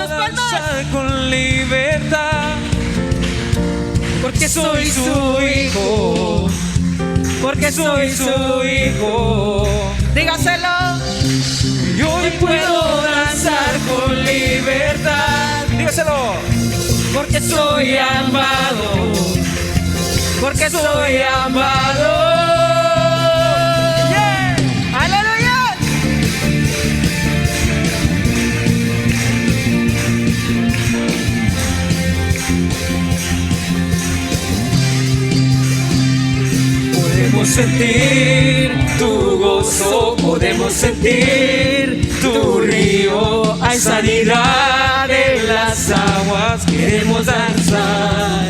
sus palmas. danzar con libertad. Porque soy su hijo. Porque soy su hijo. Dígaselo. Y hoy puedo danzar con libertad. Dígaselo. Porque soy amado. Porque soy amado. Yeah. ¡Aleluya! Podemos sentir tu gozo, podemos sentir tu río. Hay sanidad en las aguas, queremos danzar.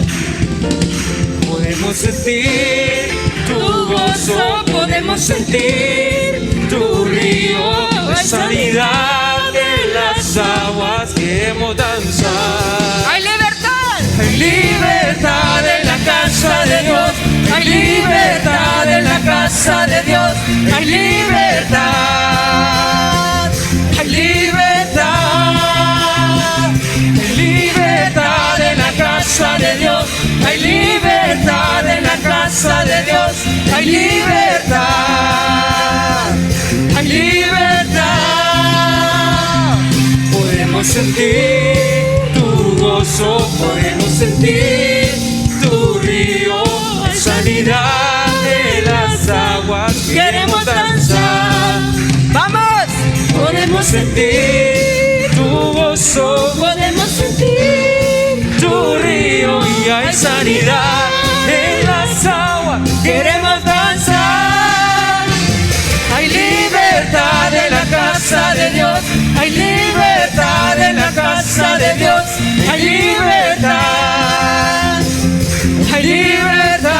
Podemos sentir tu gozo, podemos sentir tu río. Hay sanidad en las aguas, queremos danzar. ¡Hay libertad! Hay libertad en la casa de Dios. Hay libertad en la casa de Dios. Hay libertad. Hay libertad. Hay libertad en la casa de Dios. Hay libertad en la casa de Dios. Hay libertad. Hay libertad. Podemos sentir tu gozo, podemos sentir tu río. Hay sanidad de las aguas, queremos danzar. ¡Vamos! Podemos sentir tu gozo, Podemos sentir tu río. Y hay sanidad en las aguas, queremos danzar. Hay libertad en la casa de Dios. Hay libertad en la casa de Dios. Hay libertad. Hay libertad.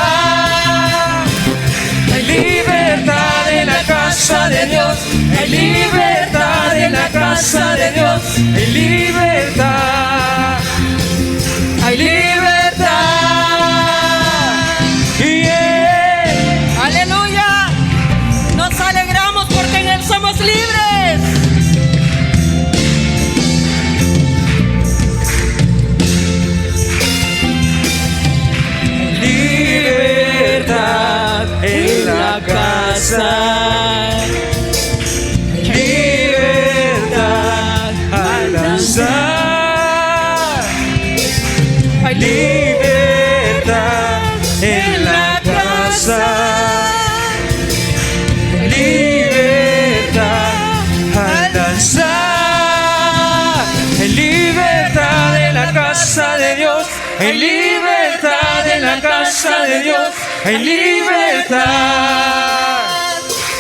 Hay libertad en la casa de Dios. Hay libertad en la casa de Dios. Hay libertad. Hay libertad. Yeah. ¡Aleluya! Nos alegramos porque en Él somos libres. Libertad en la casa. Libertad al danzar. Hay libertad en la casa. Libertad al danzar. Hay libertad en la casa de Dios. Hay libertad en la casa de Dios. Hay libertad.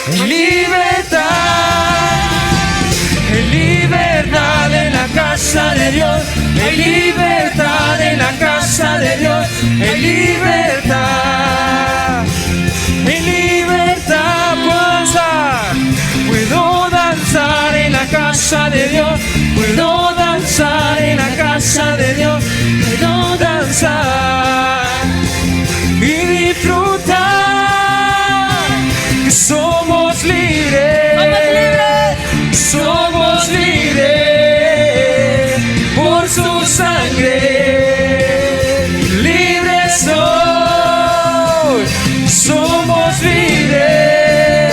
Hay libertad. Hay libertad en la casa de Dios. Hay libertad en la casa de Dios. Hay libertad. Hay libertad. Puedo danzar en la casa de Dios. Puedo danzar en la casa de Dios. Puedo danzar y disfrutar que somos libres. Somos libres por su sangre. Libres soy. Somos libres.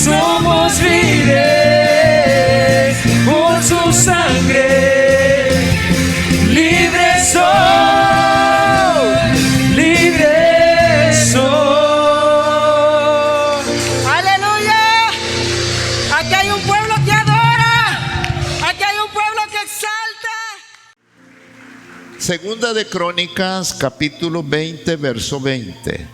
Somos libres por su sangre. Libres soy. Libres soy. ¡Aleluya! Aquí hay un pueblo que adora. Aquí hay un pueblo que exalta. Segunda de Crónicas, capítulo 20, verso 20.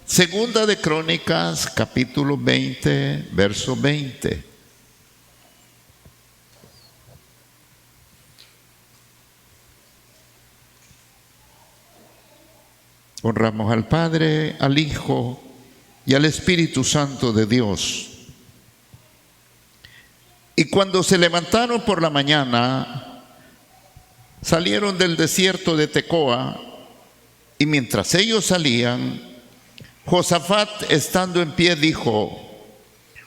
Segunda de Crónicas, capítulo 20, verso 20. Honramos al Padre, al Hijo y al Espíritu Santo de Dios. Y cuando se levantaron por la mañana, salieron del desierto de Tecoa, y mientras ellos salían, Josafat, estando en pie, dijo: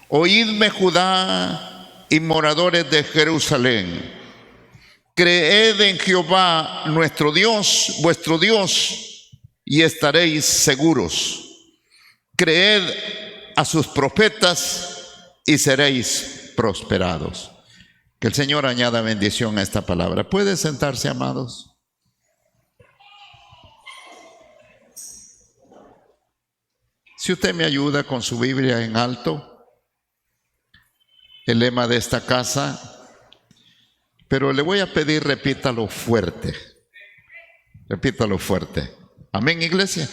Oídme, Judá y moradores de Jerusalén, creed en Jehová nuestro Dios, vuestro Dios, y estaréis seguros. Creed a sus profetas y seréis prosperados. Que el Señor añada bendición a esta palabra. ¿Puede sentarse, amados? Si usted me ayuda con su Biblia en alto, el lema de esta casa, pero le voy a pedir, repítalo fuerte. Repítalo fuerte. Amén, iglesia.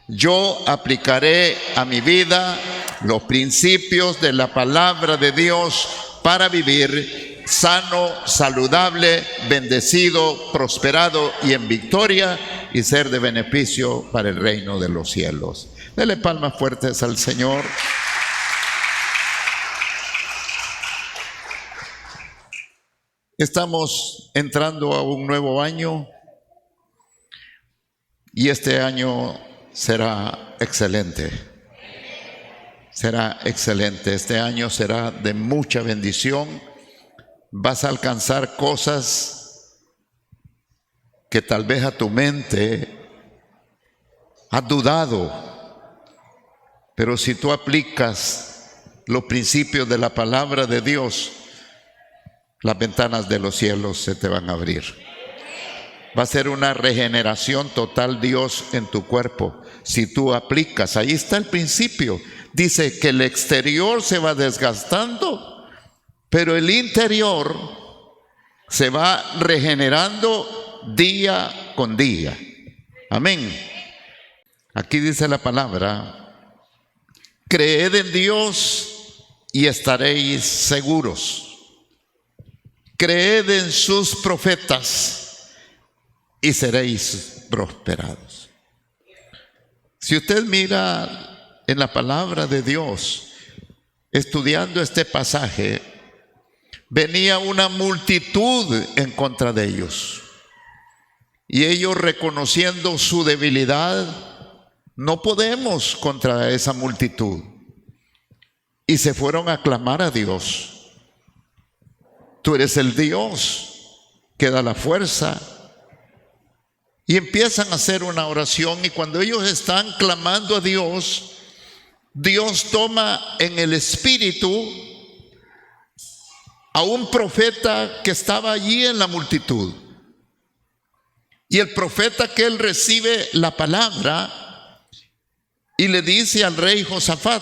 Yo aplicaré a mi vida los principios de la palabra de Dios para vivir sano, saludable, bendecido, prosperado y en victoria, y ser de beneficio para el reino de los cielos. Dele palmas fuertes al Señor. Estamos entrando a un nuevo año y este año será excelente. Será excelente. Este año será de mucha bendición. Vas a alcanzar cosas que tal vez a tu mente has dudado, pero si tú aplicas los principios de la palabra de Dios, las ventanas de los cielos se te van a abrir. Va a ser una regeneración total, Dios, en tu cuerpo. Si tú aplicas, ahí está el principio. Dice que el exterior se va desgastando, pero el interior se va regenerando día con día. Amén. Aquí dice la palabra: creed en Dios y estaréis seguros. Creed en sus profetas y seréis prosperados. Si usted mira en la palabra de Dios, estudiando este pasaje, venía una multitud en contra de ellos. Y ellos, reconociendo su debilidad, no podemos contra esa multitud. Y se fueron a clamar a Dios. Tú eres el Dios que da la fuerza. Y empiezan a hacer una oración, y cuando ellos están clamando a Dios, Dios toma en el espíritu a un profeta que estaba allí en la multitud. Y el profeta, que él recibe la palabra y le dice al rey Josafat,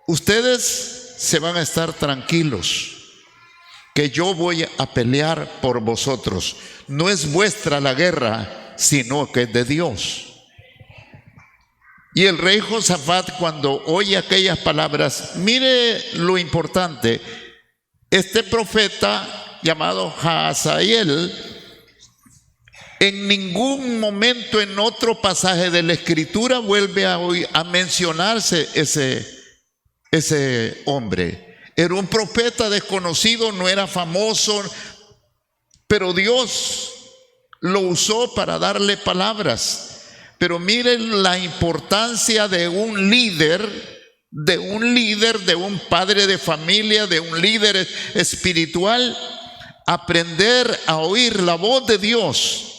ustedes se van a estar tranquilos, que yo voy a pelear por vosotros. No es vuestra la guerra, sino que es de Dios. Y el rey Josafat, cuando oye aquellas palabras, mire lo importante, este profeta llamado Hazael, en ningún momento en otro pasaje de la Escritura vuelve a mencionarse ese hombre. Era un profeta desconocido, no era famoso, pero Dios lo usó para darle palabras. Pero miren la importancia de un líder, de un padre de familia, de un líder espiritual, aprender a oír la voz de Dios.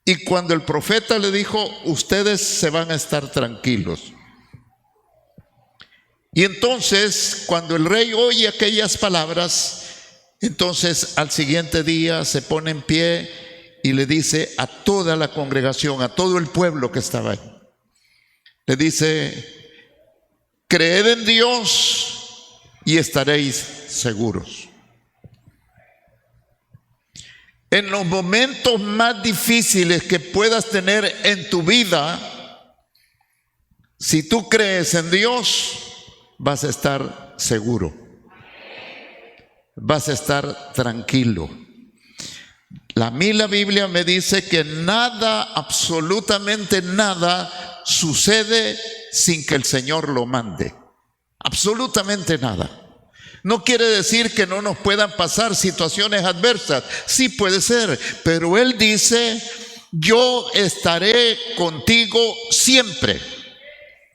Y cuando el profeta le dijo, ustedes se van a estar tranquilos. Y entonces, cuando el rey oye aquellas palabras, entonces al siguiente día se pone en pie y le dice a toda la congregación, a todo el pueblo que estaba ahí, le dice: creed en Dios y estaréis seguros. En los momentos más difíciles que puedas tener en tu vida, si tú crees en Dios, vas a estar seguro, vas a estar tranquilo. A mí la Biblia me dice que nada, absolutamente nada, sucede sin que el Señor lo mande. Absolutamente nada. No quiere decir que no nos puedan pasar situaciones adversas. Sí puede ser, pero Él dice: yo estaré contigo siempre,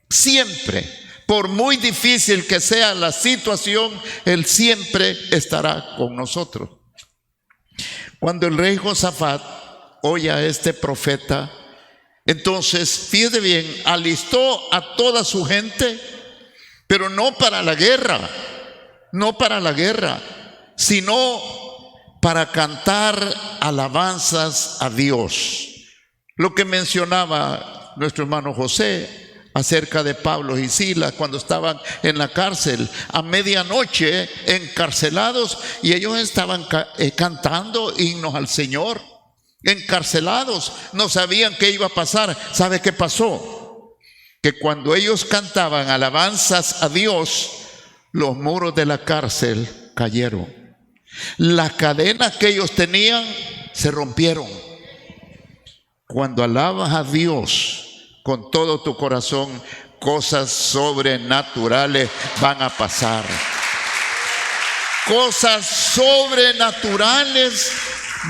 siempre. Por muy difícil que sea la situación, Él siempre estará con nosotros. Cuando el rey Josafat oye a este profeta, entonces, fíjate bien, alistó a toda su gente, pero no para la guerra, sino para cantar alabanzas a Dios. Lo que mencionaba nuestro hermano José acerca de Pablo y Silas cuando estaban en la cárcel a medianoche encarcelados, y ellos estaban cantando himnos al Señor. Encarcelados, no sabían qué iba a pasar. ¿Sabe qué pasó? Que cuando ellos cantaban alabanzas a Dios, los muros de la cárcel cayeron. Las cadenas que ellos tenían se rompieron. Cuando alabas a Dios con todo tu corazón, cosas sobrenaturales van a pasar. Cosas sobrenaturales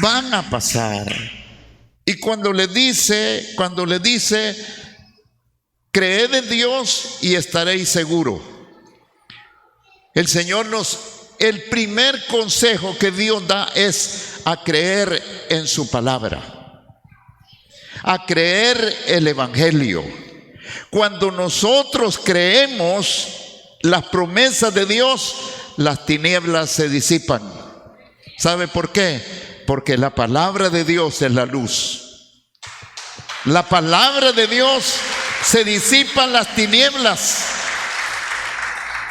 van a pasar. Y cuando le dice, creed en Dios y estaréis seguros. El primer consejo que Dios da es a creer en su palabra, a creer el evangelio. Cuando nosotros creemos las promesas de Dios, las tinieblas se disipan. ¿Sabe por qué? Porque la palabra de Dios es la luz. La palabra de Dios se disipan las tinieblas.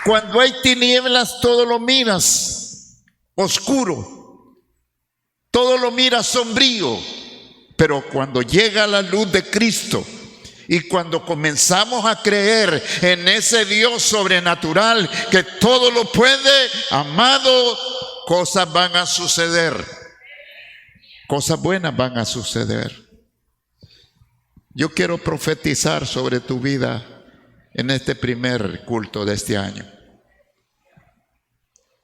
Cuando hay tinieblas, todo lo miras oscuro, todo lo miras sombrío. Pero cuando llega la luz de Cristo y cuando comenzamos a creer en ese Dios sobrenatural que todo lo puede, amado, cosas van a suceder. Cosas buenas van a suceder. Yo quiero profetizar sobre tu vida en este primer culto de este año.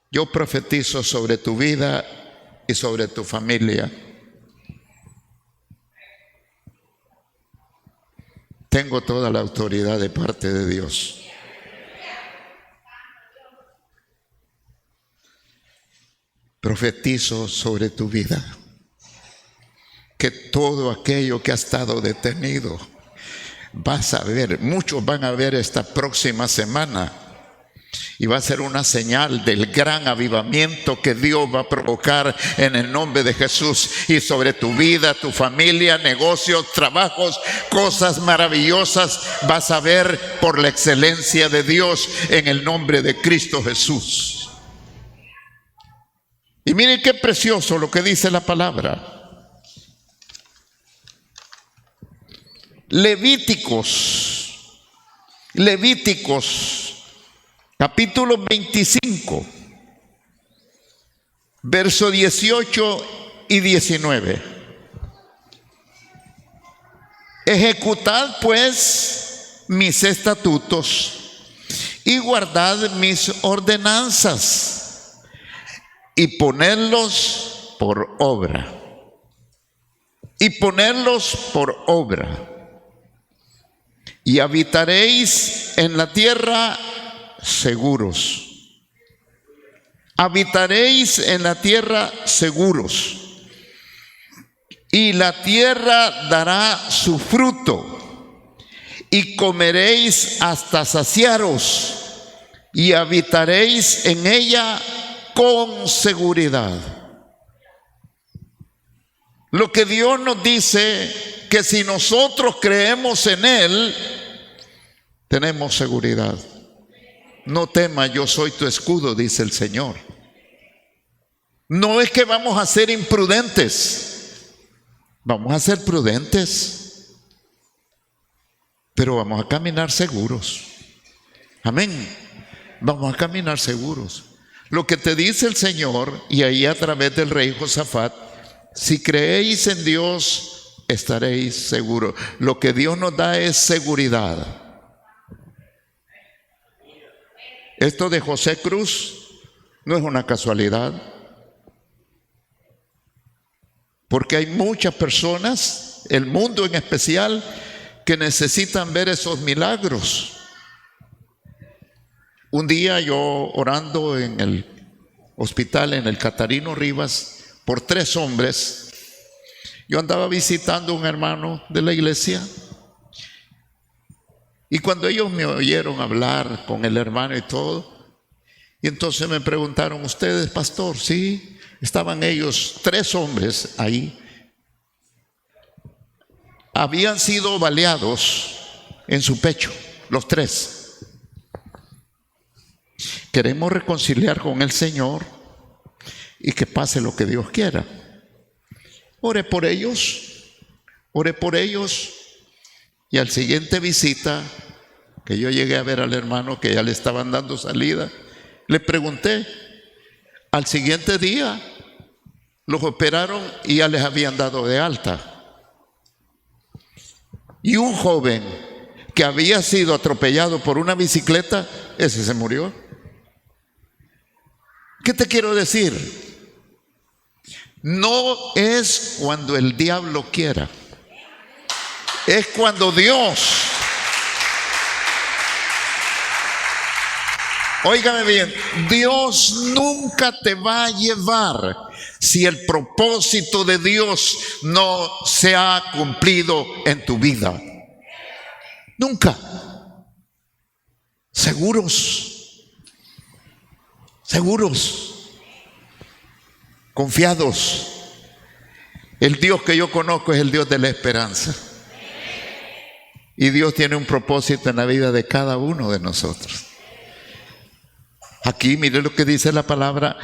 Yo profetizo sobre tu vida y sobre tu familia. Tengo toda la autoridad de parte de Dios. Profetizo sobre tu vida que todo aquello que ha estado detenido, vas a ver, muchos van a ver esta próxima semana, y va a ser una señal del gran avivamiento que Dios va a provocar en el nombre de Jesús. Y sobre tu vida, tu familia, negocios, trabajos, cosas maravillosas vas a ver por la excelencia de Dios en el nombre de Cristo Jesús. Y miren qué precioso lo que dice la palabra. Levíticos, capítulo 25, verso 18 y 19. Ejecutad pues mis estatutos y guardad mis ordenanzas y ponedlos por obra. Y habitaréis en la tierra seguros. Habitaréis en la tierra seguros. Y la tierra dará su fruto. Y comeréis hasta saciaros. Y habitaréis en ella con seguridad. Lo que Dios nos dice, que si nosotros creemos en Él, tenemos seguridad. No temas, yo soy tu escudo, dice el Señor. No es que vamos a ser imprudentes, vamos a ser prudentes, pero vamos a caminar seguros. Amén. Vamos a caminar seguros. Lo que te dice el Señor, y ahí a través del rey Josafat, si creéis en Dios, estaréis seguros. Lo que Dios nos da es seguridad. Esto de José Cruz no es una casualidad, porque hay muchas personas, el mundo en especial, que necesitan ver esos milagros. Un día yo orando en el hospital, en el Catarino Rivas, por 3 hombres, yo andaba visitando a un hermano de la iglesia. Y cuando ellos me oyeron hablar con el hermano y todo, y entonces me preguntaron, ¿ustedes, pastor? Sí, estaban ellos, 3 hombres ahí. Habían sido baleados en su pecho, los 3. Queremos reconciliar con el Señor y que pase lo que Dios quiera. Oré por ellos, y al siguiente visita, que yo llegué a ver al hermano que ya le estaban dando salida, le pregunté, al siguiente día los operaron y ya les habían dado de alta. Y un joven que había sido atropellado por una bicicleta, ese se murió. ¿Qué te quiero decir? No es cuando el diablo quiera, es cuando Dios. Óigame bien, Dios nunca te va a llevar si el propósito de Dios no se ha cumplido en tu vida. Nunca. Seguros, confiados. El Dios que yo conozco es el Dios de la esperanza. Y Dios tiene un propósito en la vida de cada uno de nosotros. Aquí mire lo que dice la palabra: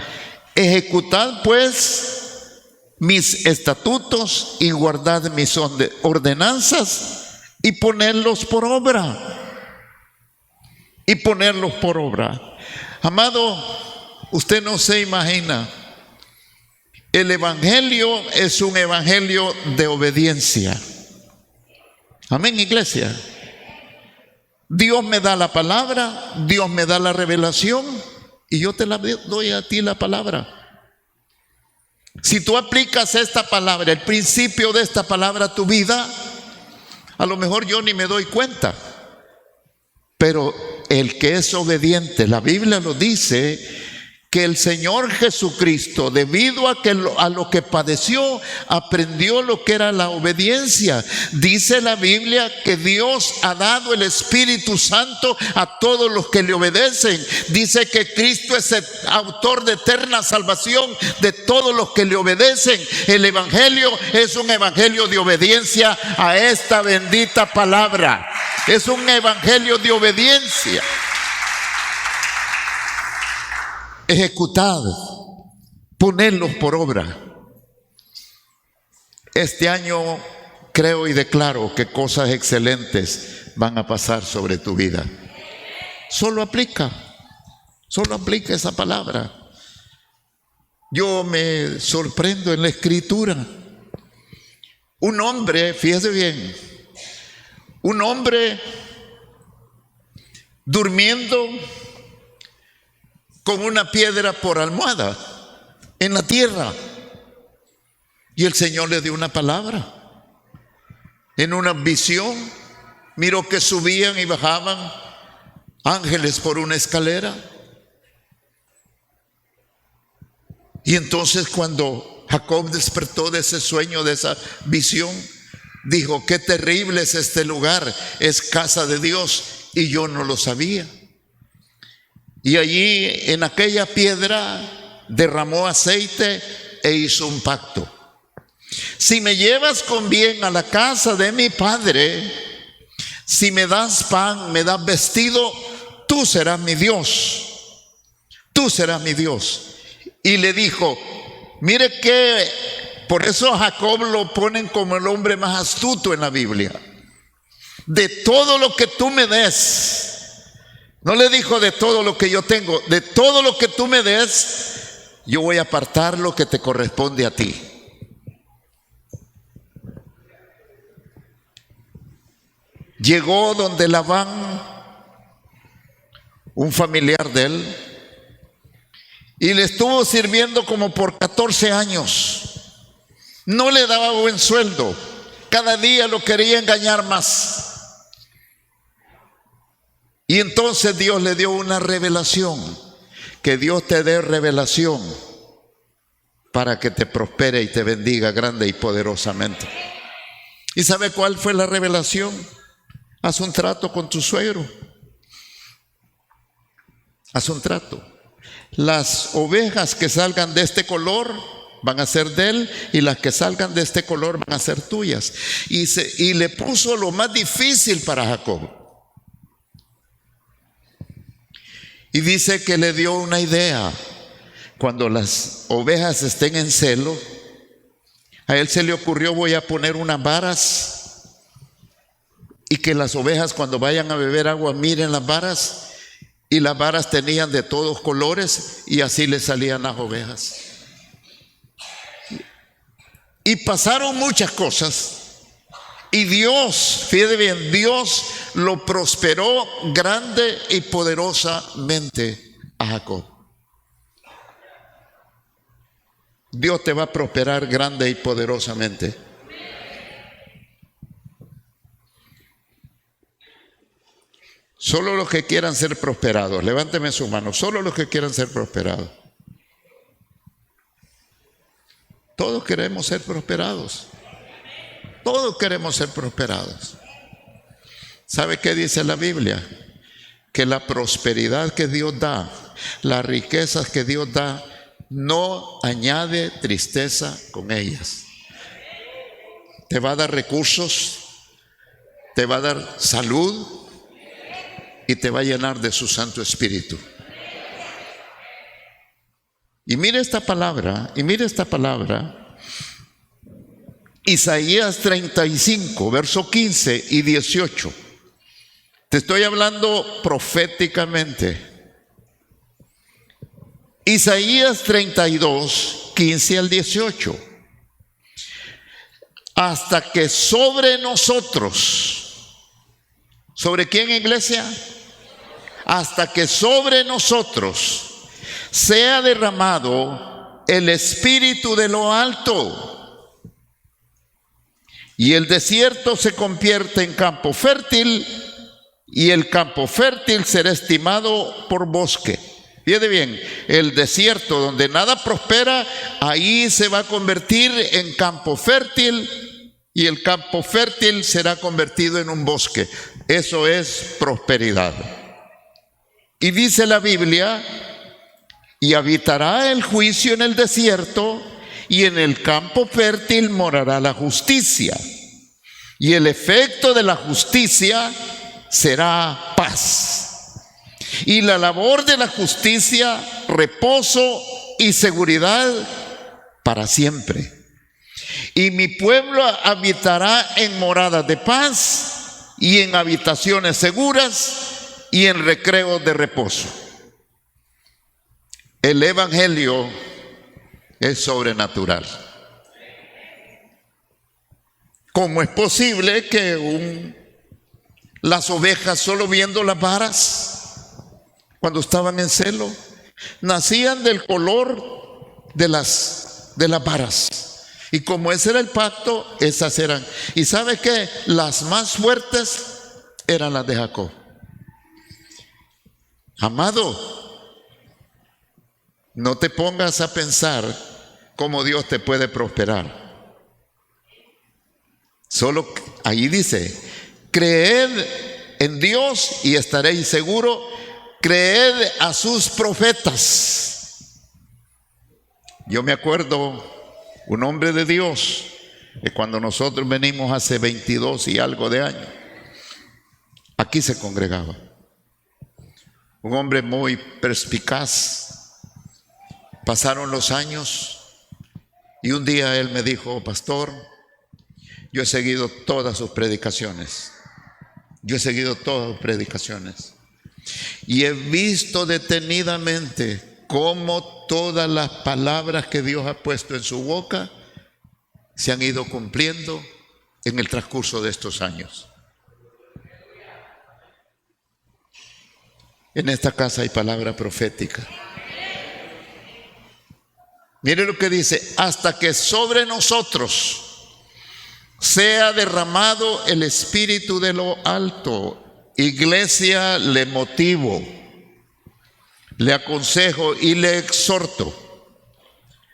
ejecutad pues mis estatutos y guardad mis ordenanzas y ponerlos por obra. Amado, usted no se imagina, el evangelio es un evangelio de obediencia. Amén, iglesia. Dios me da la palabra, Dios me da la revelación y yo te la doy a ti la palabra. Si tú aplicas esta palabra, el principio de esta palabra a tu vida, a lo mejor yo ni me doy cuenta. Pero el que es obediente, la Biblia lo dice, que el Señor Jesucristo, debido a lo que padeció, aprendió lo que era la obediencia. Dice la Biblia que Dios ha dado el Espíritu Santo a todos los que le obedecen. Dice que Cristo es el autor de eterna salvación de todos los que le obedecen. El evangelio es un evangelio de obediencia a esta bendita palabra. Es un evangelio de obediencia. Ejecutad, ponerlos por obra. Este año creo y declaro que cosas excelentes van a pasar sobre tu vida. Solo aplica esa palabra. Yo me sorprendo en la escritura. Un hombre, fíjese bien, un hombre durmiendo con una piedra por almohada en la tierra. Y el Señor le dio una palabra. En una visión, miró que subían y bajaban ángeles por una escalera. Y entonces cuando Jacob despertó de ese sueño, de esa visión, dijo: qué terrible es este lugar, es casa de Dios, y yo no lo sabía. Y allí en aquella piedra derramó aceite e hizo un pacto. Si me llevas con bien a la casa de mi padre, si me das pan, me das vestido, tú serás mi Dios. Tú serás mi Dios. Y le dijo, mire que por eso a Jacob lo ponen como el hombre más astuto en la Biblia. De todo lo que tú me des. No le dijo de todo lo que yo tengo, de todo lo que tú me des, yo voy a apartar lo que te corresponde a ti. Llegó donde Labán, un familiar de él, y le estuvo sirviendo como por 14 años. No le daba buen sueldo, cada día lo quería engañar más. Y entonces Dios le dio una revelación. Que Dios te dé revelación para que te prospere y te bendiga grande y poderosamente. ¿Y sabe cuál fue la revelación? Haz un trato con tu suegro. Haz un trato. Las ovejas que salgan de este color van a ser de él, y las que salgan de este color van a ser tuyas. Y le puso lo más difícil para Jacob. Y dice que le dio una idea. Cuando las ovejas estén en celo, a él se le ocurrió: voy a poner unas varas, y que las ovejas cuando vayan a beber agua miren las varas, y las varas tenían de todos colores, y así le salían las ovejas. Y pasaron muchas cosas, y Dios, fíjate bien, Dios lo prosperó grande y poderosamente a Jacob. Dios te va a prosperar grande y poderosamente. Solo los que quieran ser prosperados, levánteme su mano, solo los que quieran ser prosperados. Todos queremos ser prosperados. Todos queremos ser prosperados. ¿Sabe qué dice la Biblia? Que la prosperidad que Dios da, las riquezas que Dios da, no añade tristeza con ellas. Te va a dar recursos, te va a dar salud y te va a llenar de su Santo Espíritu. Y mire esta palabra, Isaías 35, verso 15 y 18. Te estoy hablando proféticamente. Isaías 32, 15 al 18. Hasta que sobre nosotros, ¿sobre quién, iglesia? Hasta que sobre nosotros sea derramado el Espíritu de lo alto, y el desierto se convierte en campo fértil, y el campo fértil será estimado por bosque. Fíjate bien, el desierto donde nada prospera, ahí se va a convertir en campo fértil, y el campo fértil será convertido en un bosque. Eso es prosperidad. Y dice la Biblia: y habitará el juicio en el desierto, y en el campo fértil morará la justicia. Y el efecto de la justicia será paz. Y la labor de la justicia, reposo y seguridad para siempre. Y mi pueblo habitará en moradas de paz, y en habitaciones seguras, y en recreos de reposo. El evangelio es sobrenatural. ¿Cómo es posible que las ovejas, solo viendo las varas, cuando estaban en celo, nacían del color de las varas? Y como ese era el pacto, esas eran. ¿Y sabe qué? Las más fuertes eran las de Jacob. Amado, no te pongas a pensar cómo Dios te puede prosperar. Solo ahí dice: creed en Dios y estaréis seguros, creed a sus profetas. Yo me acuerdo un hombre de Dios, que cuando nosotros venimos hace 22 y algo de años, aquí se congregaba. Un hombre muy perspicaz. Pasaron los años y un día él me dijo: pastor, yo he seguido todas sus predicaciones. Y he visto detenidamente cómo todas las palabras que Dios ha puesto en su boca se han ido cumpliendo en el transcurso de estos años. En esta casa hay palabra profética. Mire lo que dice: hasta que sobre nosotros sea derramado el Espíritu de lo alto. iglesia, le motivo, le aconsejo y le exhorto.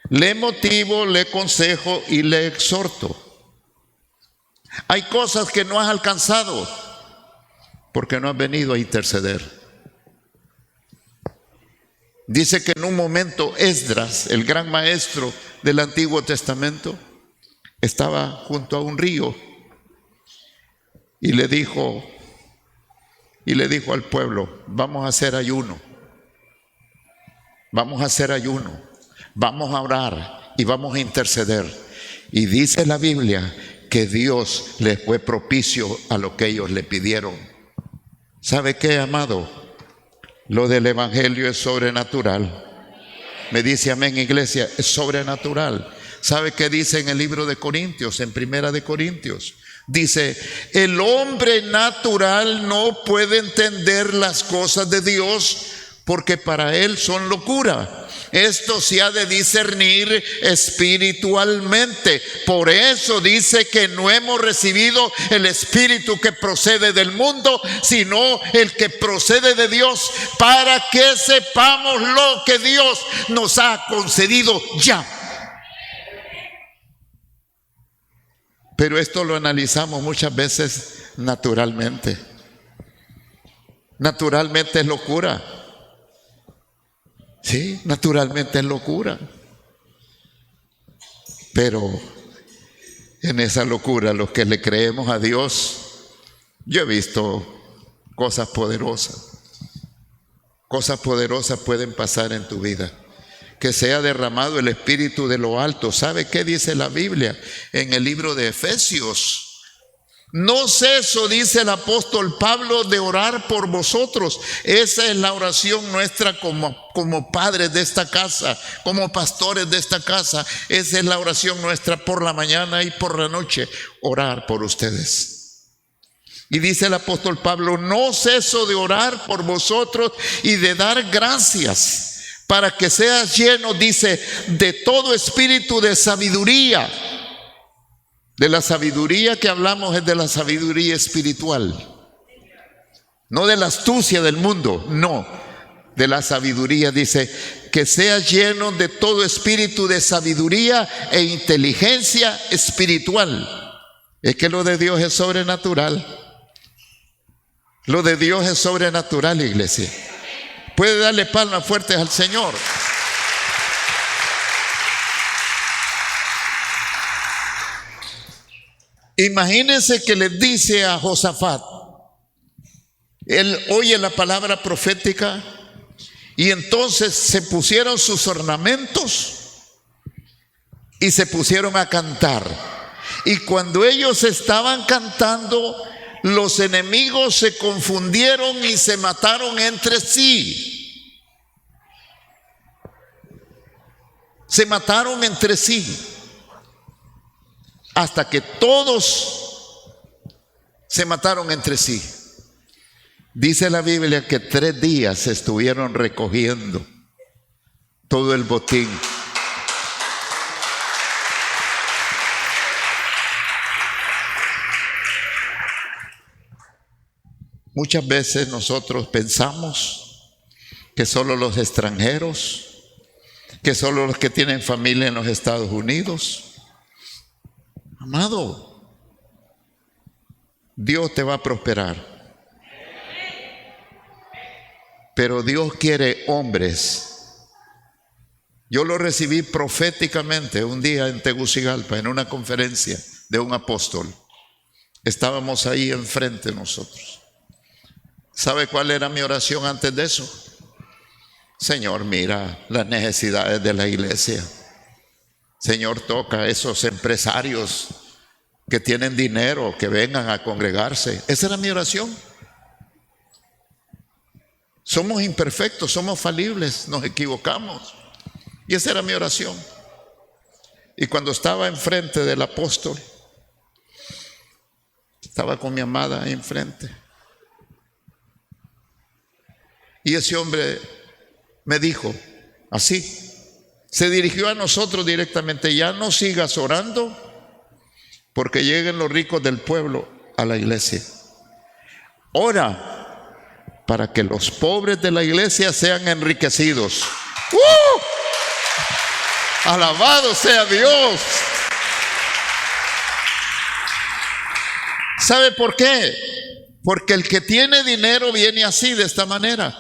Le motivo, le aconsejo y le exhorto. Hay cosas que no has alcanzado porque no has venido a interceder. Dice que en un momento Esdras, el gran maestro del Antiguo Testamento, estaba junto a un río y le dijo al pueblo: vamos a hacer ayuno, vamos a orar y vamos a interceder. Y dice la Biblia que Dios les fue propicio a lo que ellos le pidieron. ¿Sabe qué, amado? Lo del evangelio es sobrenatural. Me dice amén, iglesia, es sobrenatural. ¿Sabe qué dice en el libro de Corintios, en Primera de Corintios? Dice: el hombre natural no puede entender las cosas de Dios porque para él son locura. Esto se ha de discernir espiritualmente. Por eso dice que no hemos recibido el espíritu que procede del mundo, sino el que procede de Dios, para que sepamos lo que Dios nos ha concedido ya. Pero esto lo analizamos muchas veces naturalmente. Naturalmente es locura. Sí, naturalmente es locura. Pero en esa locura, los que le creemos a Dios, yo he visto cosas poderosas. Cosas poderosas pueden pasar en tu vida. Que sea derramado el Espíritu de lo alto. ¿Sabe qué dice la Biblia en el libro de Efesios? No ceso, dice el apóstol Pablo, de orar por vosotros. Esa es la oración nuestra como padres de esta casa, como pastores de esta casa. Esa es la oración nuestra por la mañana y por la noche, orar por ustedes. Y dice el apóstol Pablo: no ceso de orar por vosotros y de dar gracias, para que seas lleno, dice, de todo espíritu de sabiduría. De la sabiduría que hablamos es de la sabiduría espiritual, no de la astucia del mundo, no, de la sabiduría. Dice que seas lleno de todo espíritu de sabiduría e inteligencia espiritual. Es que lo de Dios es sobrenatural. Lo de Dios es sobrenatural, iglesia. Puede darle palmas fuertes al Señor. Imagínense que le dice a Josafat, él oye la palabra profética y entonces se pusieron sus ornamentos y se pusieron a cantar. Y cuando ellos estaban cantando, los enemigos se confundieron y se mataron entre sí. Se mataron entre sí. Hasta que todos se mataron entre sí. Dice la Biblia que 3 días estuvieron recogiendo todo el botín. Muchas veces nosotros pensamos que solo los extranjeros, que solo los que tienen familia en los Estados Unidos. Amado, Dios te va a prosperar. Pero Dios quiere hombres. Yo lo recibí proféticamente un día en Tegucigalpa, en una conferencia de un apóstol. Estábamos ahí enfrente nosotros. ¿Sabe cuál era mi oración antes de eso? Señor, mira las necesidades de la iglesia. Señor, toca a esos empresarios que tienen dinero, que vengan a congregarse. Esa era mi oración. Somos imperfectos, somos falibles, nos equivocamos. Y esa era mi oración. Y cuando estaba enfrente del apóstol, estaba con mi amada ahí enfrente. Y ese hombre me dijo así. Se dirigió a nosotros directamente: ya no sigas orando porque lleguen los ricos del pueblo a la iglesia. Ora para que los pobres de la iglesia sean enriquecidos. Alabado sea Dios. ¿Sabe por qué? Porque el que tiene dinero viene así, de esta manera,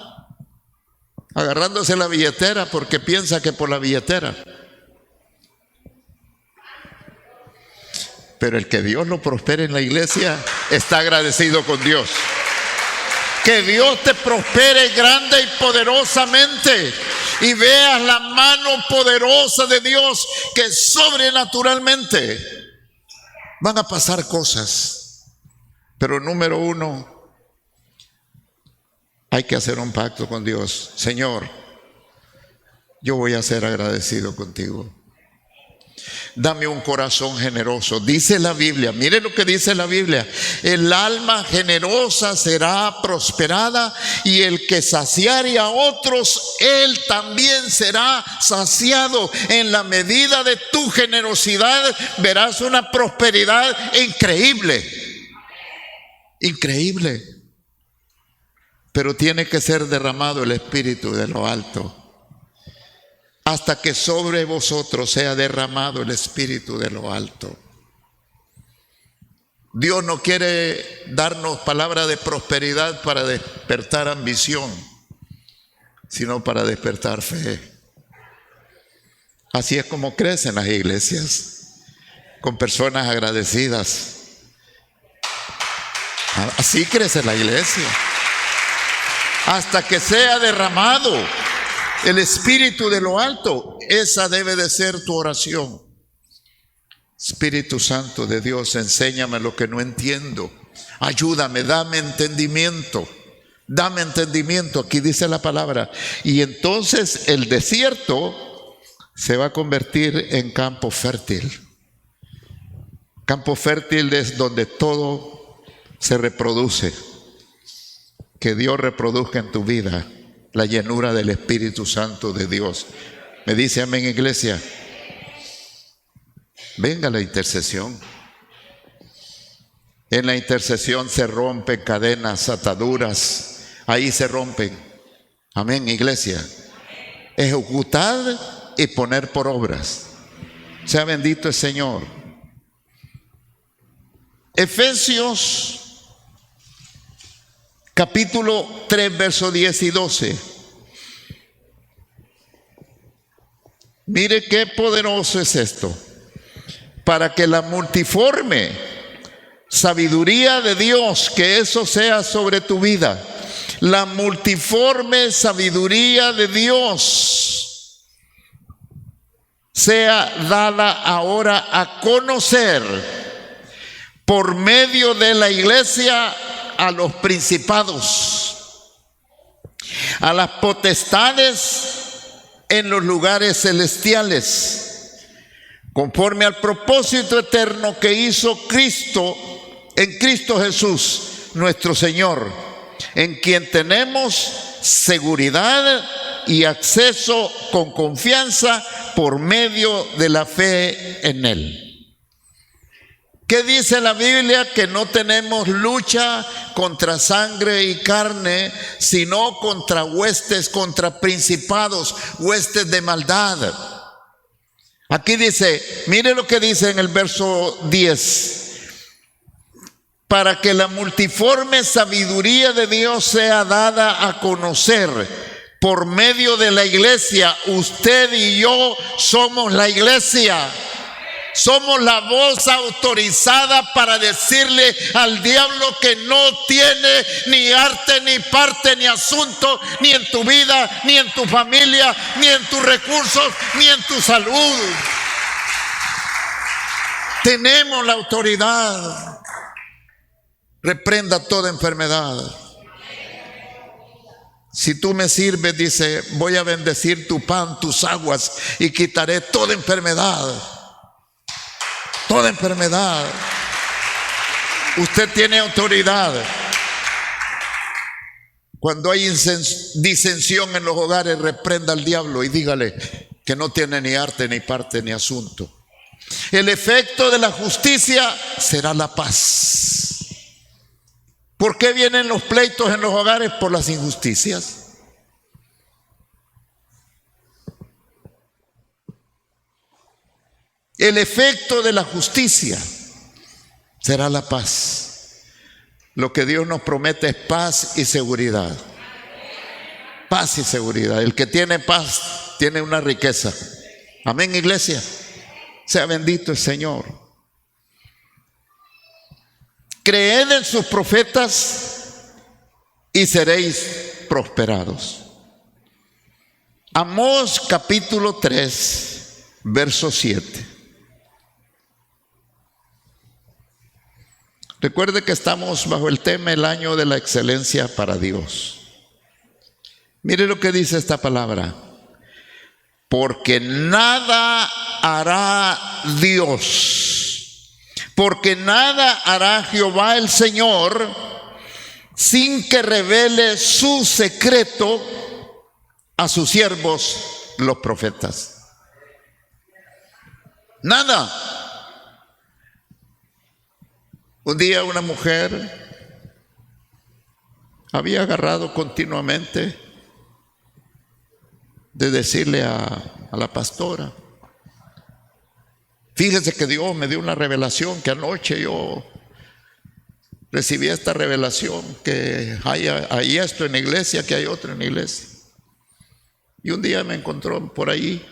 agarrándose la billetera porque piensa que por la billetera. Pero el que Dios lo prospere en la iglesia está agradecido con Dios. Que Dios te prospere grande y poderosamente y veas la mano poderosa de Dios, que sobrenaturalmente van a pasar cosas. Pero número uno, hay que hacer un pacto con Dios. Señor, yo voy a ser agradecido contigo. Dame un corazón generoso. Dice la Biblia, mire lo que dice la Biblia: el alma generosa será prosperada, y el que saciare a otros, él también será saciado. En la medida de tu generosidad verás una prosperidad increíble. Increíble. Pero tiene que ser derramado el Espíritu de lo alto, hasta que sobre vosotros sea derramado el Espíritu de lo alto. Dios no quiere darnos palabra de prosperidad para despertar ambición, sino para despertar fe. Así es como crecen las iglesias, con personas agradecidas. Así crece la iglesia, hasta que sea derramado el Espíritu de lo alto. Esa debe de ser tu oración. Espíritu Santo de Dios, enséñame lo que no entiendo. Ayúdame, dame entendimiento. Dame entendimiento. Aquí dice la palabra. Y entonces el desierto se va a convertir en campo fértil. Campo fértil es donde todo se reproduce. Que Dios reproduzca en tu vida la llenura del Espíritu Santo de Dios. ¿Me dice amén, iglesia? Venga la intercesión. En la intercesión se rompen cadenas, ataduras. Ahí se rompen. Amén, iglesia. Ejecutar y poner por obras. Sea bendito el Señor. Efesios capítulo 3, versos 10 y 12. Mire qué poderoso es esto. Para que la multiforme sabiduría de Dios, que eso sea sobre tu vida. La multiforme sabiduría de Dios sea dada ahora a conocer por medio de la iglesia a los principados, a las potestades en los lugares celestiales, conforme al propósito eterno que hizo Cristo en Cristo Jesús, nuestro Señor, en quien tenemos seguridad y acceso con confianza por medio de la fe en Él. ¿Qué dice la Biblia? Que no tenemos lucha contra sangre y carne, sino contra huestes, contra principados, huestes de maldad. Aquí dice, mire lo que dice en el verso 10. Para que la multiforme sabiduría de Dios sea dada a conocer por medio de la iglesia. Usted y yo somos la iglesia. Somos la voz autorizada para decirle al diablo que no tiene ni arte, ni parte, ni asunto, ni en tu vida, ni en tu familia, ni en tus recursos, ni en tu salud. Tenemos la autoridad. Reprenda toda enfermedad. Si tú me sirves, dice, voy a bendecir tu pan, tus aguas, y quitaré toda enfermedad. Toda enfermedad. Usted tiene autoridad. Cuando hay disensión en los hogares, reprenda al diablo y dígale que no tiene ni arte, ni parte, ni asunto. El efecto de la justicia será la paz. ¿Por qué vienen los pleitos en los hogares? Por las injusticias. El efecto de la justicia será la paz. Lo que Dios nos promete es paz y seguridad. Paz y seguridad. El que tiene paz tiene una riqueza. Amén, iglesia. Sea bendito el Señor. Creed en sus profetas y seréis prosperados. Amós capítulo 3, verso 7. Recuerde que estamos bajo el tema el año de la excelencia para Dios. Mire lo que dice esta palabra. Porque nada hará Dios, porque nada hará Jehová el Señor sin que revele su secreto a sus siervos los profetas. Nada. Un día una mujer había agarrado continuamente de decirle a la pastora: fíjese que Dios me dio una revelación, que anoche yo recibí esta revelación, que hay esto en la iglesia, que hay otro en la iglesia. Y un día me encontró por ahí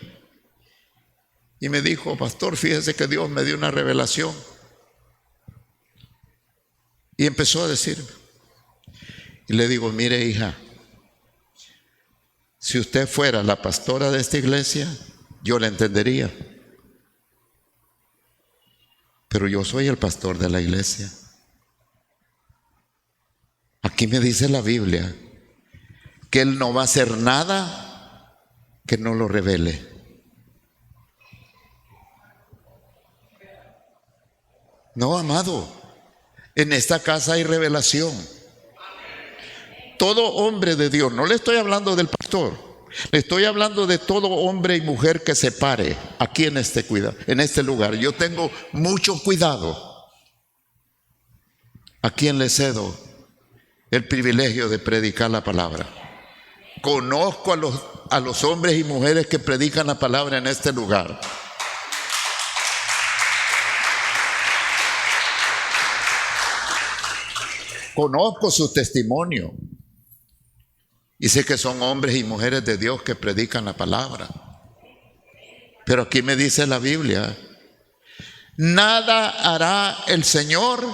y me dijo: pastor, fíjese que Dios me dio una revelación. Y empezó a decirme. Y le digo: mire, hija, si usted fuera la pastora de esta iglesia, yo la entendería. Pero yo soy el pastor de la iglesia. Aquí me dice la Biblia que Él no va a hacer nada que no lo revele. No, amado, en esta casa hay revelación. Todo hombre de Dios, no le estoy hablando del pastor, le estoy hablando de todo hombre y mujer que se pare aquí en este lugar. Yo tengo mucho cuidado. ¿A quién le cedo el privilegio de predicar la palabra? Conozco a los hombres y mujeres que predican la palabra en este lugar. Conozco su testimonio. Y sé que son hombres y mujeres de Dios que predican la palabra. Pero aquí me dice la Biblia: nada hará el Señor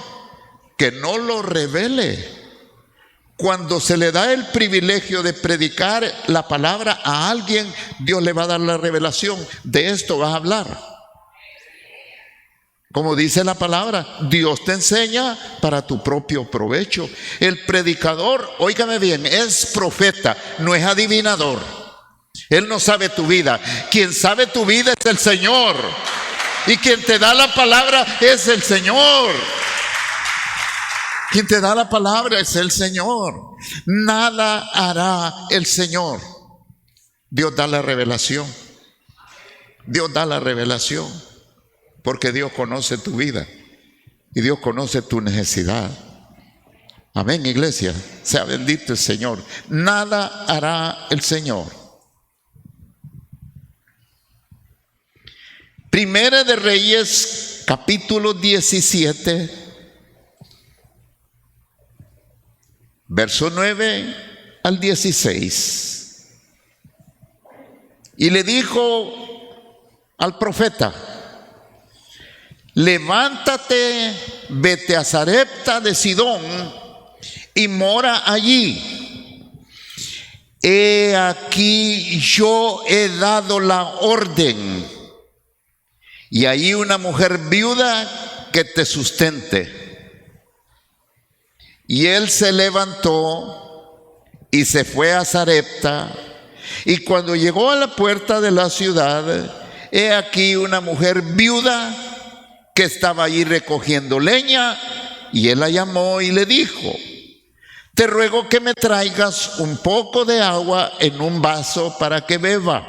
que no lo revele. Cuando se le da el privilegio de predicar la palabra a alguien, Dios le va a dar la revelación. De esto vas a hablar. Como dice la palabra, Dios te enseña para tu propio provecho. El predicador, óigame bien, es profeta, no es adivinador. Él no sabe tu vida. Quien sabe tu vida es el Señor. Y quien te da la palabra es el Señor. Quien te da la palabra es el Señor. Nada hará el Señor. Dios da la revelación. Dios da la revelación. Porque Dios conoce tu vida y Dios conoce tu necesidad. Amén, iglesia. Sea bendito el Señor. Nada hará el Señor. Primera de Reyes, capítulo 17, verso 9 al 16. Y le dijo al profeta: levántate, vete a Sarepta de Sidón y mora allí. He aquí yo he dado la orden, y allí una mujer viuda que te sustente. Y él se levantó y se fue a Sarepta, y cuando llegó a la puerta de la ciudad, he aquí una mujer viuda que estaba allí recogiendo leña, y él la llamó y le dijo: te ruego que me traigas un poco de agua en un vaso para que beba.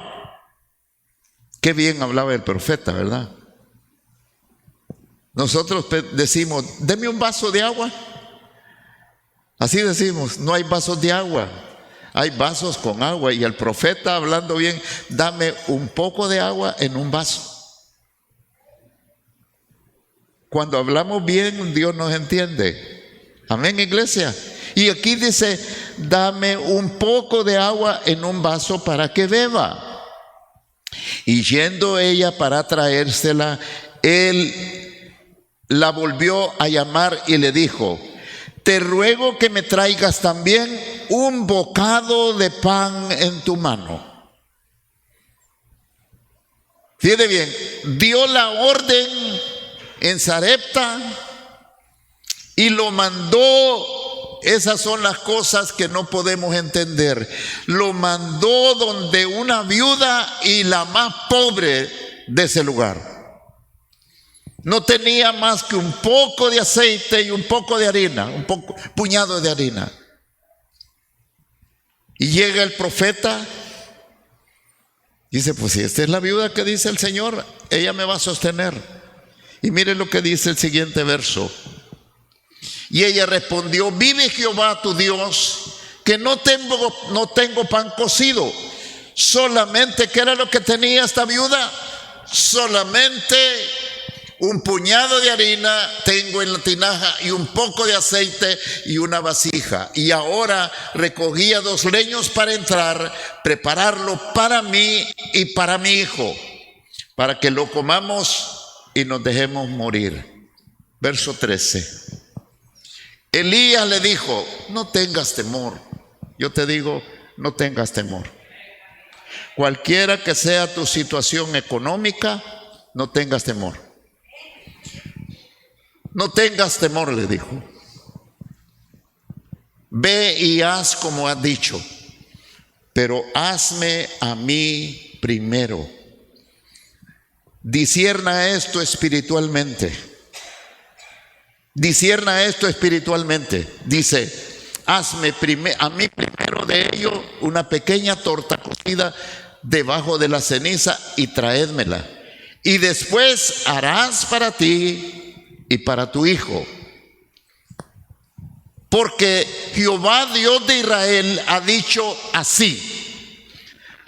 Qué bien hablaba el profeta, ¿verdad? Nosotros decimos: deme un vaso de agua. Así decimos, no hay vasos de agua, hay vasos con agua. Y el profeta, hablando bien, dame un poco de agua en un vaso. Cuando hablamos bien, Dios nos entiende. Amén, iglesia. Y aquí dice, dame un poco de agua en un vaso para que beba. Y yendo ella para traérsela, él la volvió a llamar y le dijo, te ruego que me traigas también un bocado de pan en tu mano. Fíjate bien, dio la orden en Sarepta y lo mandó. Esas son las cosas que no podemos entender. Lo mandó donde una viuda y la más pobre de ese lugar. No tenía más que un poco de aceite y un poco de harina, puñado de harina. Y llega el profeta, dice, pues si esta es la viuda que dice el Señor, ella me va a sostener. Y mire lo que dice el siguiente verso. Y ella respondió, vive Jehová tu Dios, que no tengo pan cocido. Solamente, ¿qué era lo que tenía esta viuda? Solamente un puñado de harina tengo en la tinaja y un poco de aceite y una vasija. Y ahora recogía 2 leños para entrar, prepararlo para mí y para mi hijo, para que lo comamos y nos dejemos morir. Verso 13. Elías le dijo, no tengas temor. Yo te digo, no tengas temor. Cualquiera que sea tu situación económica, no tengas temor. No tengas temor, le dijo. Ve y haz como has dicho, pero hazme a mí primero. Discierna esto espiritualmente. Discierna esto espiritualmente. Dice, hazme a mí primero de ello una pequeña torta cocida debajo de la ceniza y traédmela. Y después harás para ti y para tu hijo. Porque Jehová Dios de Israel ha dicho así: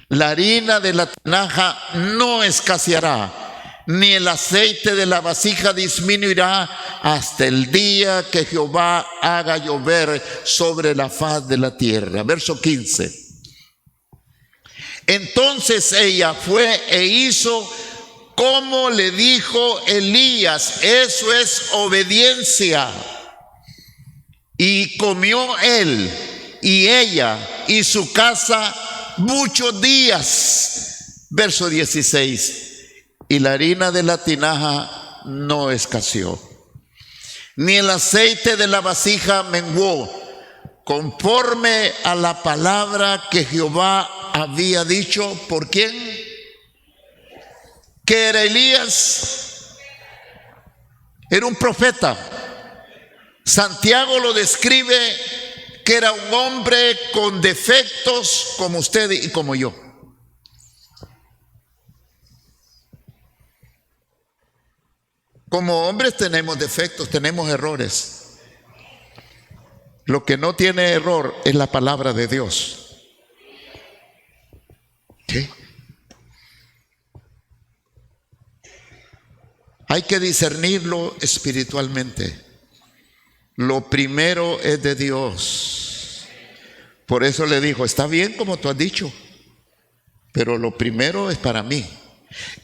la harina de la tinaja no escaseará, ni el aceite de la vasija disminuirá hasta el día que Jehová haga llover sobre la faz de la tierra. Verso 15. Entonces ella fue e hizo como le dijo Elías. Eso es obediencia. Y comió él y ella y su casa muchos días. Verso 16. Y la harina de la tinaja no escaseó, ni el aceite de la vasija menguó, conforme a la palabra que Jehová había dicho. ¿Por quién? ¿Qué era Elías? Era un profeta. Santiago lo describe que era un hombre con defectos como usted y como yo. Como hombres tenemos defectos, tenemos errores. Lo que no tiene error es la palabra de Dios. ¿Qué? Hay que discernirlo espiritualmente. Lo primero es de Dios. Por eso le dijo, está bien como tú has dicho, pero lo primero es para mí.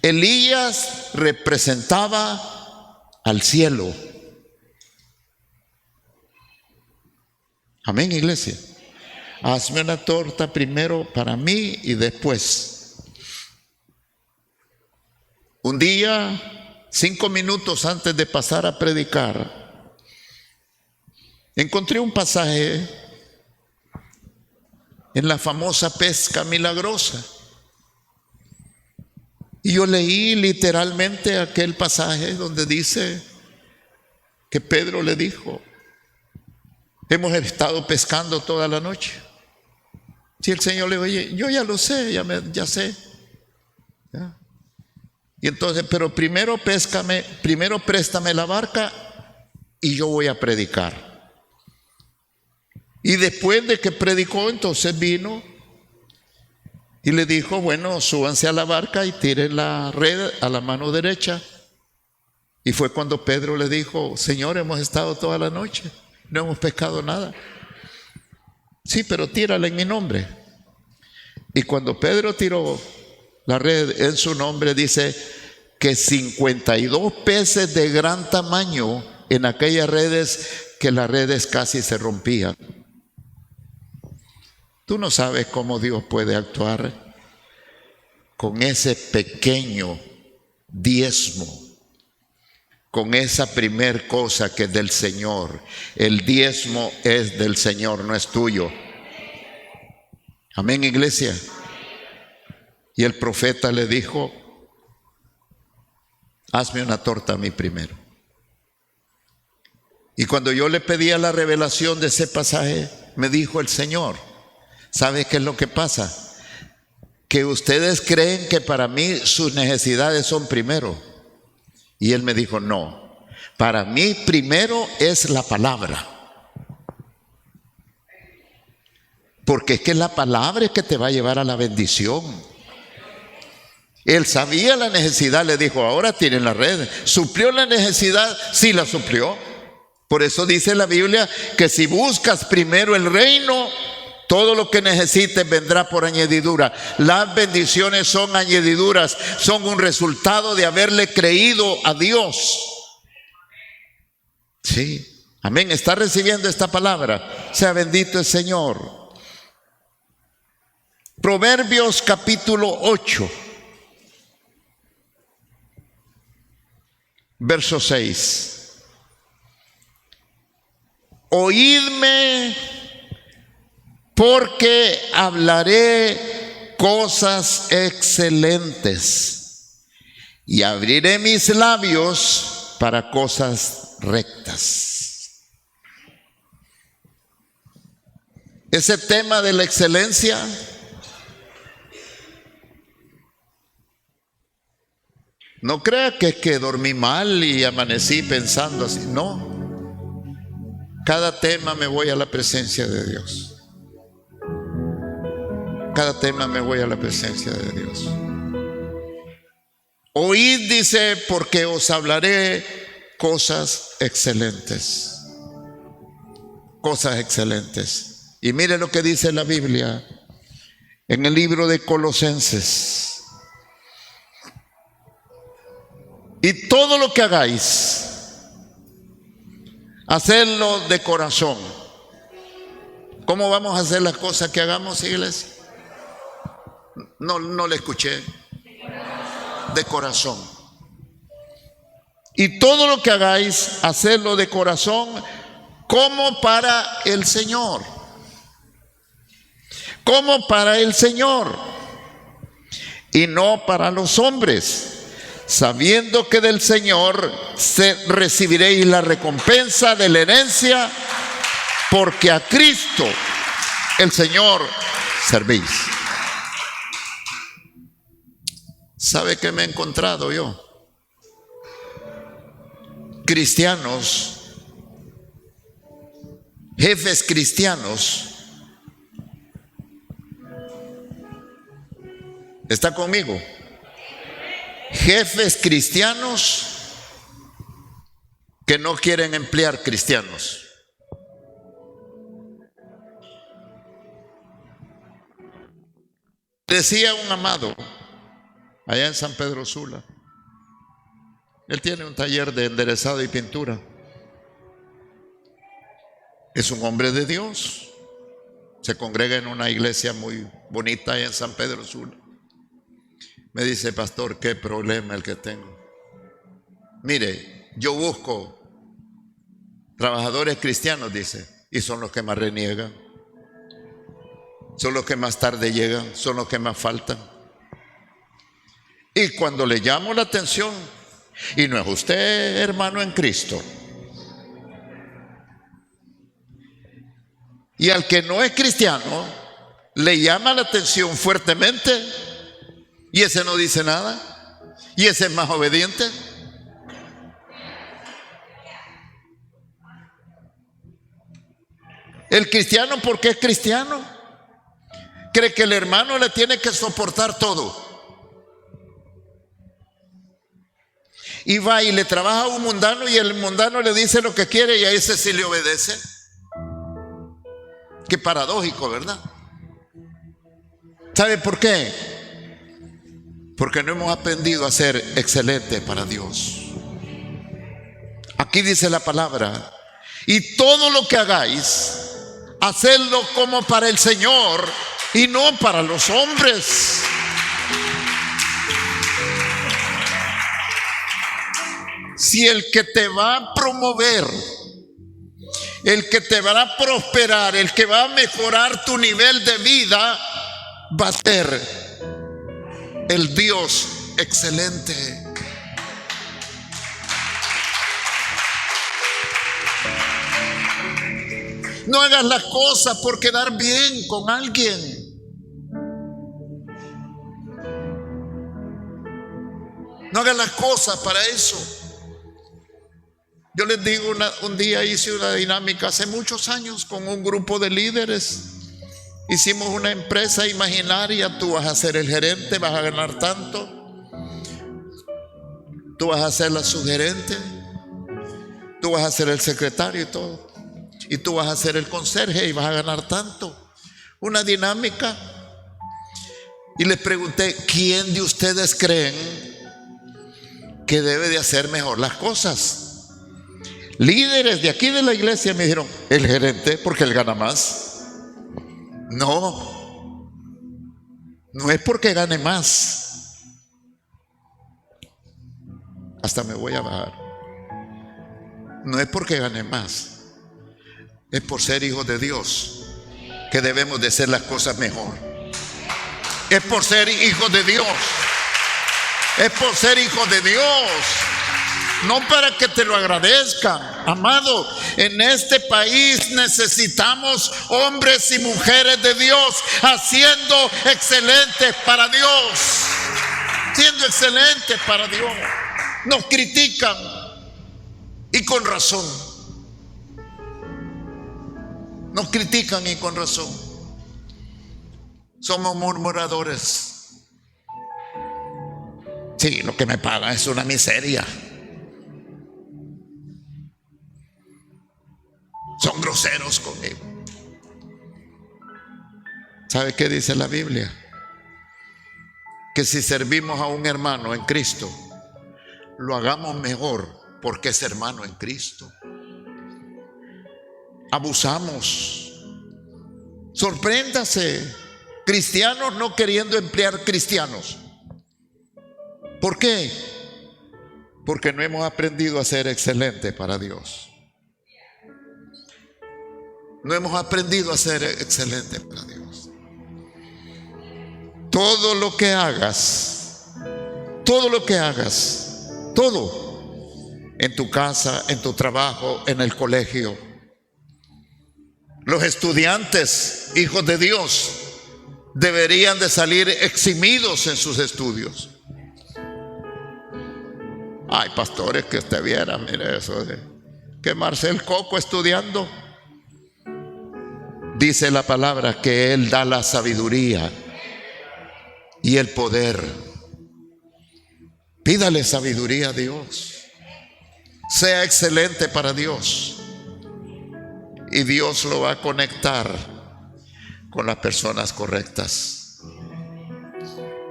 Elías representaba al cielo. Amén, iglesia. Hazme una torta primero para mí y después. Un día, 5 minutos antes de pasar a predicar, encontré un pasaje en la famosa pesca milagrosa. Y yo leí literalmente aquel pasaje donde dice que Pedro le dijo, hemos estado pescando toda la noche. Si el Señor le dijo, oye, yo ya lo sé, ya sé. ¿Ya? Y entonces, pero primero préstame la barca y yo voy a predicar. Y después de que predicó, entonces vino y le dijo, bueno, súbanse a la barca y tiren la red a la mano derecha. Y fue cuando Pedro le dijo, Señor, hemos estado toda la noche, no hemos pescado nada. Sí, pero tírala en mi nombre. Y cuando Pedro tiró la red en su nombre, dice que 52 peces de gran tamaño en aquellas redes, que las redes casi se rompían. Tú no sabes cómo Dios puede actuar con ese pequeño diezmo, con esa primer cosa que es del Señor. El diezmo es del Señor, no es tuyo. Amén, iglesia. Y el profeta le dijo, hazme una torta a mí primero. Y cuando yo le pedía la revelación de ese pasaje, me dijo el Señor, ¿sabe qué es lo que pasa? Que ustedes creen que para mí sus necesidades son primero. Y él me dijo, no, para mí primero es la palabra. Porque es que la palabra es que te va a llevar a la bendición. Él sabía la necesidad, le dijo, ahora tienen la red. ¿Suplió la necesidad? Sí, la suplió. Por eso dice la Biblia que si buscas primero el reino, todo lo que necesites vendrá por añadidura. Las bendiciones son añadiduras, son un resultado de haberle creído a Dios. Sí, amén. ¿Está recibiendo esta palabra? Sea bendito el Señor. Proverbios capítulo 8, verso 6. Oídme, porque hablaré cosas excelentes y abriré mis labios para cosas rectas. Ese tema de la excelencia no crea que es que dormí mal y amanecí pensando así, no. Cada tema me voy a la presencia de Dios. Cada tema me voy a la presencia de Dios. Oíd, dice, porque os hablaré cosas excelentes. Cosas excelentes. Y mire lo que dice la Biblia en el libro de Colosenses. Y todo lo que hagáis, hacedlo de corazón. ¿Cómo vamos a hacer las cosas que hagamos, iglesia? No le escuché. De corazón. Y todo lo que hagáis, hacedlo de corazón, como para el Señor. Como para el Señor. Y no para los hombres, sabiendo que del Señor recibiréis la recompensa de la herencia, porque a Cristo el Señor servís. ¿Sabe qué me he encontrado yo? Cristianos, jefes cristianos. ¿Está conmigo? Jefes cristianos que no quieren emplear cristianos. Decía un amado allá en San Pedro Sula, él tiene un taller de enderezado y pintura. Es un hombre de Dios, se congrega en una iglesia muy bonita allá en San Pedro Sula. Me dice, pastor, qué problema el que tengo. Mire, yo busco trabajadores cristianos, dice, y son los que más reniegan, son los que más tarde llegan, son los que más faltan. Y cuando le llamo la atención, y no es usted hermano en Cristo, y al que no es cristiano le llama la atención fuertemente, y ese no dice nada, y ese es más obediente. El cristiano, porque es cristiano, cree que el hermano le tiene que soportar todo. Y va y le trabaja a un mundano y el mundano le dice lo que quiere y a ese sí le obedece. Qué paradójico, ¿verdad? ¿Sabe por qué? Porque no hemos aprendido a ser excelentes para Dios. Aquí dice la palabra: y todo lo que hagáis, hacedlo como para el Señor y no para los hombres. Si el que te va a promover, el que te va a prosperar, el que va a mejorar tu nivel de vida, va a ser el Dios excelente. No hagas las cosas por quedar bien con alguien. No hagas las cosas para eso. Yo les digo, un día hice una dinámica hace muchos años con un grupo de líderes. Hicimos una empresa imaginaria. Tú vas a ser el gerente, vas a ganar tanto. Tú vas a ser la subgerente. Tú vas a ser el secretario y todo. Y tú vas a ser el conserje y vas a ganar tanto. Una dinámica. Y les pregunté: ¿quién de ustedes creen que debe de hacer mejor las cosas? Líderes de aquí de la iglesia me dijeron: el gerente, porque él gana más. No, no es porque gane más. Hasta me voy a bajar. No es porque gane más. Es por ser hijos de Dios que debemos de hacer las cosas mejor. Es por ser hijos de Dios. Es por ser hijos de Dios. No para que te lo agradezcan. Amado, en este país necesitamos hombres y mujeres de Dios haciendo excelentes para Dios. Siendo excelentes para Dios. Nos critican y con razón. Nos critican y con razón. Somos murmuradores. Sí, lo que me pagan es una miseria. Son groseros conmigo. ¿Sabe qué dice la Biblia? Que si servimos a un hermano en Cristo, lo hagamos mejor porque es hermano en Cristo. Abusamos. Sorpréndase. Cristianos no queriendo emplear cristianos. ¿Por qué? Porque no hemos aprendido a ser excelentes para Dios. No hemos aprendido a ser excelentes para Dios. Todo lo que hagas, todo, en tu casa, en tu trabajo, en el colegio. Los estudiantes, hijos de Dios, deberían de salir eximidos en sus estudios. Ay, pastores, que usted viera, mire eso, que Marcel Coco estudiando. Dice la palabra que Él da la sabiduría y el poder. Pídale sabiduría a Dios. Sea excelente para Dios. Y Dios lo va a conectar con las personas correctas.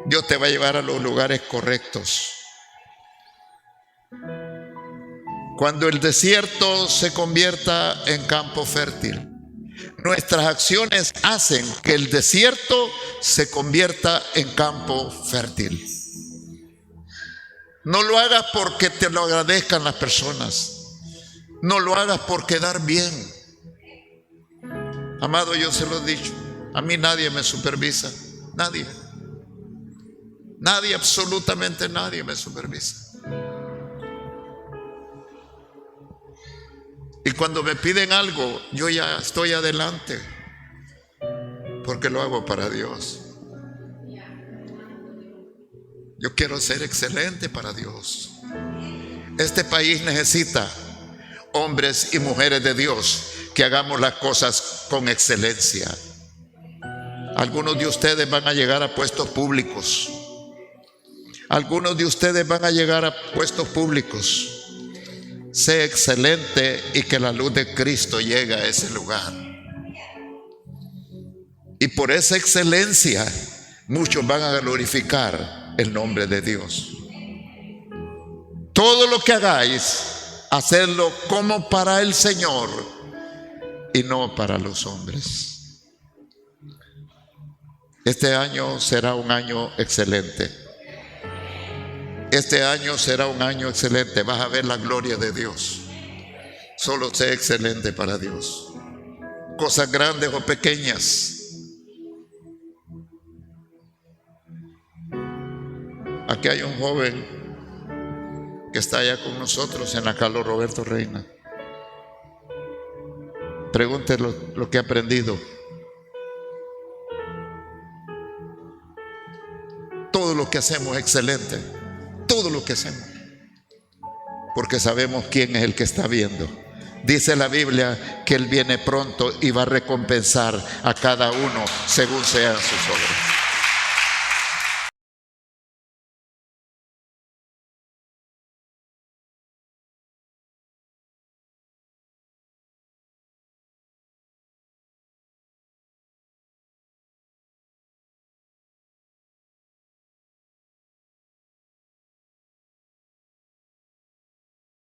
Dios te va a llevar a los lugares correctos. Cuando el desierto se convierta en campo fértil, nuestras acciones hacen que el desierto se convierta en campo fértil. No lo hagas porque te lo agradezcan las personas. No lo hagas por quedar bien. Amado, yo se lo he dicho. A mí nadie me supervisa. Nadie. Nadie, absolutamente nadie me supervisa. Y cuando me piden algo, yo ya estoy adelante, porque lo hago para Dios. Yo quiero ser excelente para Dios. Este país necesita hombres y mujeres de Dios que hagamos las cosas con excelencia. Algunos de ustedes van a llegar a puestos públicos. Algunos de ustedes van a llegar a puestos públicos. Sé excelente y que la luz de Cristo llegue a ese lugar. Y por esa excelencia, muchos van a glorificar el nombre de Dios. Todo lo que hagáis, hacedlo como para el Señor y no para los hombres. Este año será un año excelente. Este año será un año excelente. Vas a ver la gloria de Dios. Solo sé excelente para Dios. Cosas grandes o pequeñas. Aquí hay un joven que está allá con nosotros en la Carlos Roberto Reina. Pregúntele lo que ha aprendido. Todo lo que hacemos es excelente. Todo lo que hacemos. Porque sabemos quién es el que está viendo. Dice la Biblia que Él viene pronto y va a recompensar a cada uno según sean sus obras.